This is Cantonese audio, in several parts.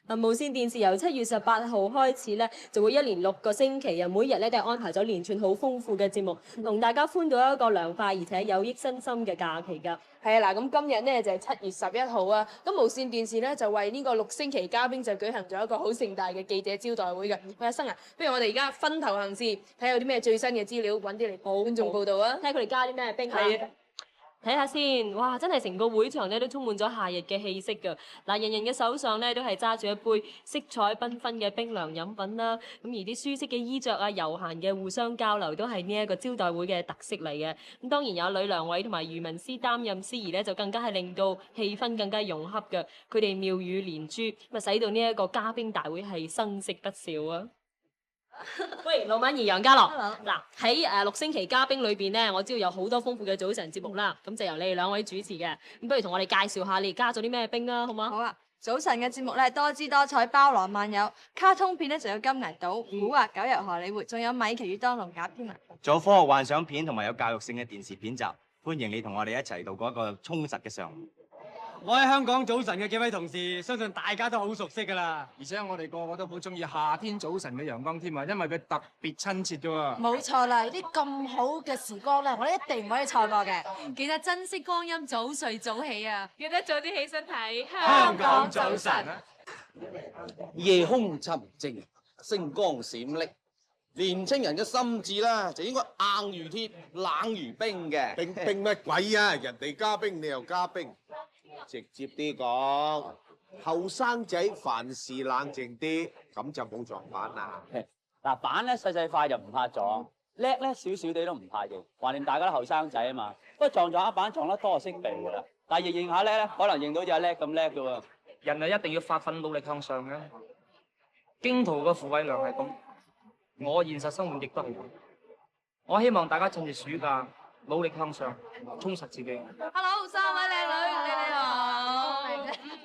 無線電視由7月18號開始咧，就會一連6個星期啊，每日咧都係安排咗連串好豐富嘅節目，同大家歡度一個涼快而且有益身心嘅假期㗎。係啊，嗱，咁今日咧就係7月11號啊，咁無線電視咧就為呢個6星期嘉賓就舉行咗一個好盛大嘅記者招待會嘅。喂，阿生啊，不如我哋而家分頭行事，睇下有啲咩最新嘅資料，揾啲嚟觀眾報道啊，睇下佢哋加啲咩冰啊！係啊。睇下先，哇！真係成個會場咧都充滿咗夏日嘅氣息㗎。嗱，人人嘅手上咧都係揸住一杯色彩繽紛嘅冰涼飲品啦。咁而啲舒適嘅衣着啊、悠閒嘅互相交流都係呢一個招待會嘅特色嚟嘅。咁當然有呂良偉同埋余文詩擔任司儀咧，就更加係令到氣氛更加融洽㗎。佢哋妙語連珠，咁啊使到呢一個嘉賓大會係生色不少啊！喂，老敏儀、楊家樂，嗱喺6星期嘉賓裏邊咧，我知道有好多豐富嘅早晨節目啦，咁就由你哋2位主持嘅，咁不如同我哋介紹下你哋加咗啲咩冰啊，好嗎？好啊，早晨嘅節目咧多姿多彩，包羅萬有，卡通片咧就有金銀島、古惑九遊荷里活，仲有米奇與當龍鴿添啊！仲有科學幻想片同埋有教育性嘅電視片集，歡迎你同我哋一齊度過一個充實嘅上午。我喺香港早晨嘅幾位同事，相信大家都好熟悉㗎啦。而且我哋個個都好中意夏天早晨嘅陽光添啊，因為佢特別親切啫喎。冇錯啦，呢啲咁好嘅時光咧，我哋一定唔可以錯過嘅。記得珍惜光陰，早睡早起啊！記得早啲起身睇香港早晨啊！夜空沉靜，星光閃爍，年青人嘅心智啦，就應該硬如鐵、冷如冰嘅。冰乜鬼啊？人哋加冰，你又加冰。直接啲講，後生仔凡事冷靜啲，咁就冇撞板啦。嗱，板咧細細塊就唔怕撞，叻咧少少地都唔怕認，橫掂大家都後生仔啊嘛。不過撞一板撞得多就識避㗎啦，但係認下叻咧，可能認到就係叻咁叻㗎喎。人係一定要發奮努力向上嘅。荊徒嘅付偉良係咁，我現實生活亦都係咁。我希望大家趁住暑假努力向上，充實自己。Hello， 3位靚女，你好，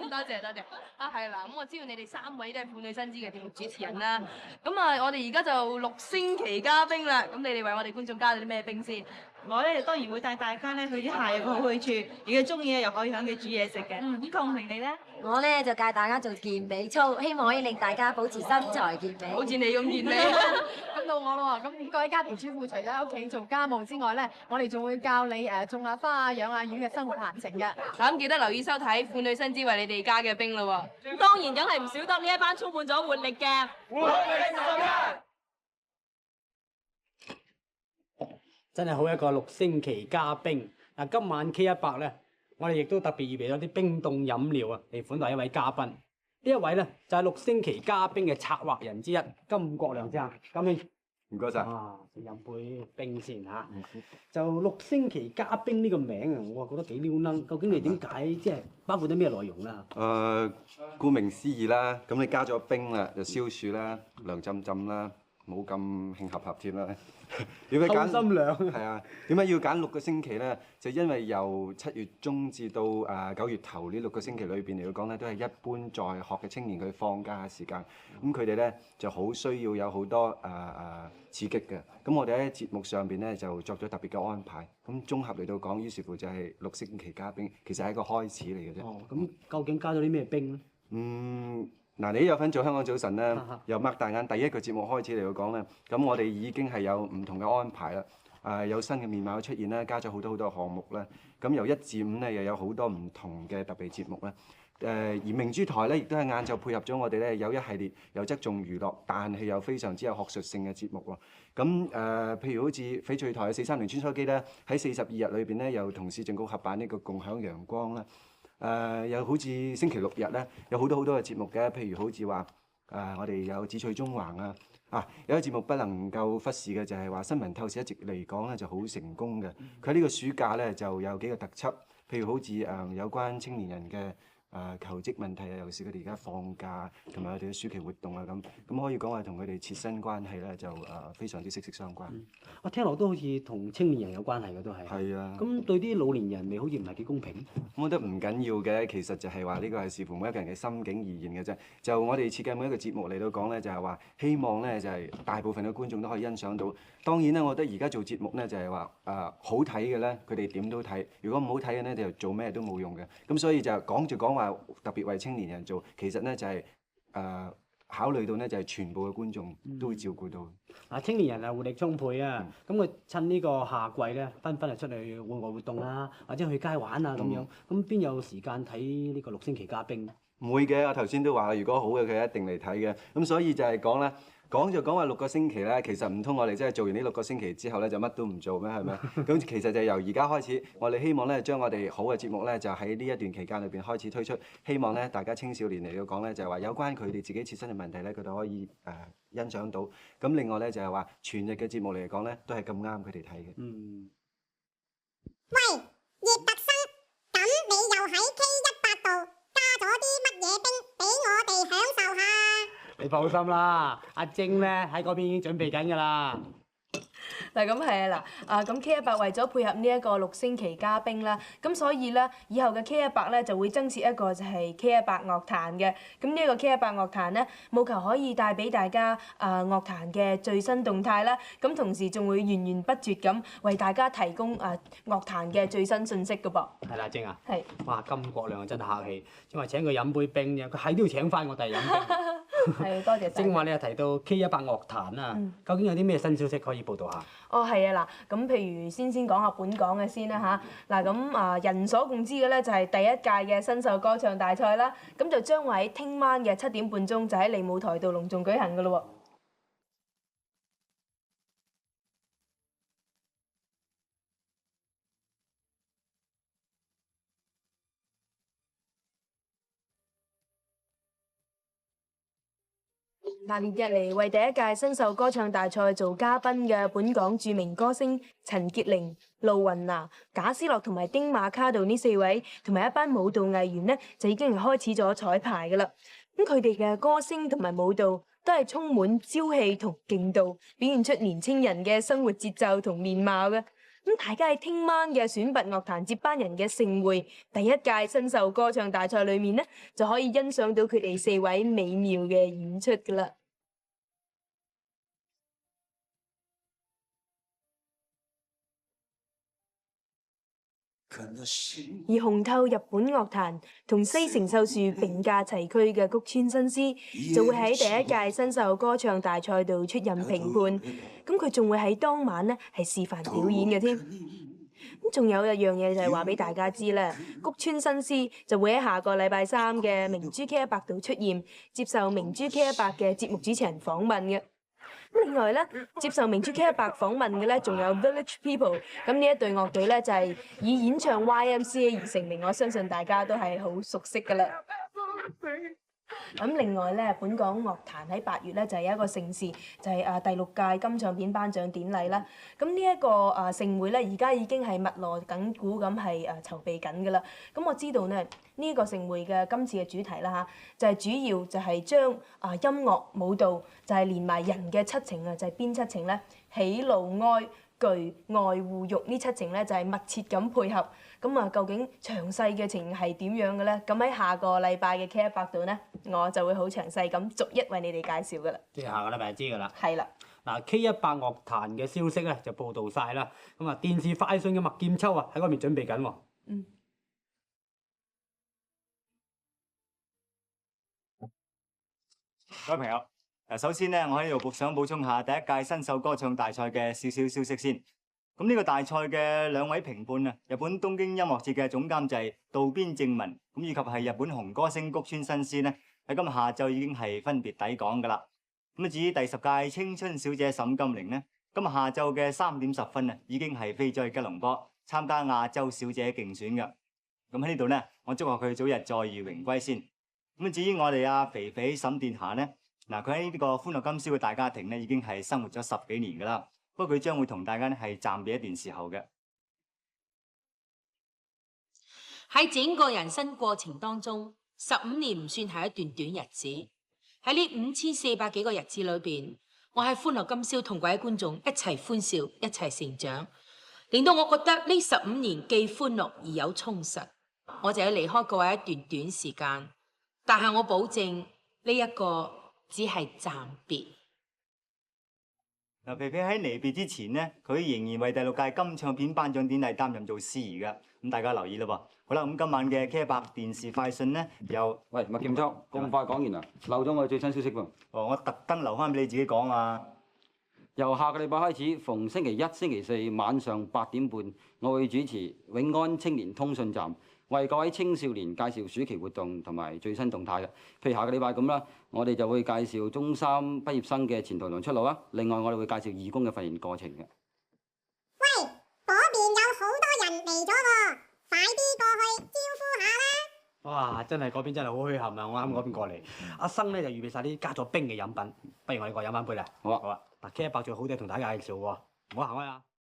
多謝多謝。啊，係啦，咁我知道你哋3位都係婦女新知嘅節目主持人啦。咁啊，我哋而家就6星期嘉賓啦。咁你哋為我哋觀眾加咗啲咩冰先？我咧當然會帶大家咧去啲夏日嘅好去處，如果中意咧又可以喺佢煮嘢食嘅。咁鄺明你咧？我咧就教大家做健美操，希望可以令大家保持身材健美。好似你咁健美。咁到我咯喎，咁各位家庭主婦除咗喺屋企做家務之外咧，我哋仲會教你種下花啊、養下魚嘅生活閒情嘅。咁記得留意收睇《婦女新知》為你哋加嘅冰咯喎。咁當然梗係唔少得呢一班充滿咗活力嘅。活力11。真係好一個6星期嘉賓。嗱，今晚 K100咧，我哋亦都特別預備咗啲冰凍飲料啊，嚟款待一位嘉賓。呢一位咧就係6星期嘉賓嘅策劃人之一，金國亮先生。金兄，唔該晒。啊，先飲杯冰先嚇。就6星期嘉賓呢個名啊，我覺得幾撩楞。究竟你點解即係包括啲咩內容啦？顧名思義啦，咁你加咗冰啦，就消暑啦，涼浸浸啦，冇咁興合合添啦。點解揀？心涼。係啊，點解要揀6個星期咧？就因為由7月中至到9月頭呢6個星期裏邊嚟講咧，都係一般在學嘅青年佢放假嘅時間。咁佢哋咧就好需要有好多刺激嘅。咁我哋喺節目上邊咧就作咗特別嘅安排。咁綜合嚟到講，於是乎就係6星期嘉賓，其實係一個開始嚟嘅啫。哦，咁究竟加咗啲咩冰咧？嗱，你有份做香港早晨咧，由擘大眼第一個節目開始嚟到講咧，咁我哋已經係有唔同嘅安排啦。有新嘅面貌出現啦，加咗好多項目啦。咁由1至5咧，又有好多唔同嘅特別節目啦。而明珠台咧，亦都係晏晝配合咗我哋咧，有一系列又側重娛樂，但係又非常之有學術性嘅節目喎。咁譬如好似翡翠台嘅430穿梭機咧，喺42日裏邊咧，又同市政局合辦呢個共享陽光啦。又好似星期6日咧，有好多嘅節目嘅，譬如好似話我哋有紫翠中環啊，有一個節目不能夠忽視嘅就係話新聞透視一直嚟講咧就好成功嘅。佢呢個暑假咧就有幾個特輯，譬如好似有關青年人嘅求職問題啊，尤其是佢哋而家放假同埋佢哋嘅暑期活動啊咁可以講話同佢哋切身關係咧就非常之息息相關。我聽落都好似同青年人有關係嘅都係。係啊。咁對啲老年人咪好似唔係幾公平？我覺得唔緊要嘅，其實就係話呢個係視乎每一個人嘅心境而言嘅啫。就我哋設計每一個節目嚟到講咧，就係話希望咧就係大部分嘅觀眾都可以欣賞到。當然咧，我覺得而家做節目咧就係話好睇嘅咧，佢哋點都睇；如果唔好睇嘅咧，就做咩都冇用嘅。咁所以就講話特別為青年人做，其實咧就係考慮到咧就係全部嘅觀眾都會照顧到。青年人啊活力充沛啊，咁佢趁呢個夏季咧，紛紛係出去戶外活動啊，或者去街玩啊咁樣，咁邊有時間睇呢個六星旗家兵？唔會嘅，我頭先都話，如果好嘅佢一定嚟睇嘅。咁所以就係講咧，講就講話6個星期咧，其實唔通我哋真係做完呢6個星期之後咧就乜都唔做咩？係咪？咁其實就由而家開始，我哋希望咧將我哋好嘅節目咧就喺呢一段期間裏邊開始推出，希望咧大家青少年嚟到講咧就係話有關佢哋自己切身嘅問題咧，佢哋可以欣賞到。咁另外咧就係話全日嘅節目嚟講咧都係咁啱佢哋睇嘅。喂，葉特生，咁你又喺 K18度加咗啲乜嘢兵俾我哋享受下？你放心啦，阿晶咧喺嗰邊已經準備緊㗎啦。嗱咁係啊嗱，咁 K18為咗配合呢一個6星旗家兵啦，咁所以咧以後嘅 K18咧就會增設一個就係 K18樂壇嘅。咁呢一個 K18樂壇咧，務求可以帶俾大家樂壇嘅最新動態啦。咁同時仲會源源不絕咁為大家提供樂壇嘅最新信息㗎噃。係啦，晶啊。係。哇，金國亮真係客氣，因為請佢飲杯冰啫，佢係都要請翻我哋飲冰。係，多謝晒。正話你又提到 K18樂壇啊，究竟有啲咩新消息可以報導下？哦，係啊，嗱，咁譬如先講下本港嘅先啦嚇，嗱咁人所共知嘅咧就係第一屆嘅新秀歌唱大賽啦，咁就將會喺聽晚嘅7點半鐘就喺利舞台度隆重舉行噶咯喎。連日嚟為第一屆新秀歌唱大賽做嘉賓嘅本港著名歌星陳潔靈、盧雲娜、賈思樂同埋丁馬卡道呢4位，同埋一班舞蹈藝員呢，就已經係開始咗彩排㗎喇。咁佢哋嘅歌聲同埋舞蹈都係充滿朝氣同勁度，表現出年青人嘅生活節奏同面貌嘅。咁大家喺聽晚嘅選拔樂壇接班人嘅盛會第一屆新秀歌唱大賽裏面呢，就可以欣賞到佢哋4位美妙嘅演出㗎喇。而紅透日本樂壇同西城秀樹並駕齊驅嘅谷村新司，就會喺第一屆新秀歌唱大賽度出任評判。咁佢仲會喺當晚呢係示範表演嘅添。咁仲有一樣嘢就係話俾大家知啦，谷村新司就會喺下個禮拜3嘅明珠 K18度出現，接受明珠 K18嘅節目主持人訪問嘅。另外咧，接受明珠 K18訪問嘅咧，仲有 Village People。咁呢一隊樂隊咧，就係以演唱 YMCA 而成名，我相信大家都係好熟悉㗎啦。咁另外咧，本港樂壇喺8月咧就係有一個盛事，就係第6屆金唱片頒獎典禮啦。咁呢一個盛會咧，而家已經係密鑼緊鼓咁係籌備緊㗎啦。咁我知道咧，呢個盛會嘅今次嘅主題啦嚇，就係主要就係將音樂舞蹈就係連埋人嘅7情啊，就係邊7情咧？喜怒哀懼愛惡欲呢7情咧，就係密切咁配合。咁究竟詳細嘅情係點樣嘅咧？咁喺下個禮拜嘅 K18度咧，我就會好詳細咁逐一為你哋介紹㗎啦。即係下個禮拜就知㗎啦。係啦。嗱 K18樂壇嘅消息咧就報導晒啦。咁電視快訊嘅麥劍秋喺嗰邊準備緊喎。各位朋友，首先咧，我喺度想補充下第一屆新秀歌唱大賽嘅少少消息先。咁呢個大賽嘅2位評判啊，日本東京音樂節嘅總監製渡邊正文，咁以及係日本紅歌星谷村新司咧，喺今日下晝已經係分別抵港㗎啦。咁至於第10屆青春小姐沈金玲咧，今日下晝嘅3點10分啊，已經係飛咗去吉隆坡參加亞洲小姐競選㗎。咁喺呢度咧，我祝賀佢早日載譽榮歸先。咁至於我哋阿肥肥沈殿霞咧，嗱佢喺呢個歡樂今宵嘅大家庭咧，已經係生活咗10幾年㗎啦。不過佢將會同大家咧係暫別一段時候嘅。喺整個人生過程當中，15年唔算係一段短日子。喺呢5400幾個日子裏邊，我喺歡樂今宵同各位觀眾一齊歡笑，一齊成長，令到我覺得呢15年既歡樂而有充實。我就要離開各位一段短時間，但係我保證呢一個只係暫別。嗱，皮皮喺離別之前咧，佢仍然為第6屆金唱片頒獎典禮擔任做司儀㗎。咁大家留意啦噃。好啦，咁今晚嘅 K100電視快訊咧，又喂麥劍秋，咁快講完啦，漏咗我哋最新消息喎。哦，我特登留翻俾你自己講啊。由下個禮拜開始，逢星期一、星期四晚上8點半，我會主持永安青年通訊站，為各位青少年介紹暑期活動同埋最新動態嘅。譬如下個禮拜咁啦，我哋就會介紹中三畢業生嘅前途同出路啦。另外，我哋會介紹義工嘅訓練過程嘅。喂，嗰邊有好多人嚟咗喎，快啲過去招呼下啦！哇！真係嗰邊真係好墟冚啊！我啱嗰邊過嚟，阿生咧就預備晒啲加咗冰嘅飲品，不如我哋過飲翻杯啦。好啊，好啊。嗱，K100仲有好嘢同大家介紹喎，唔好行開啊！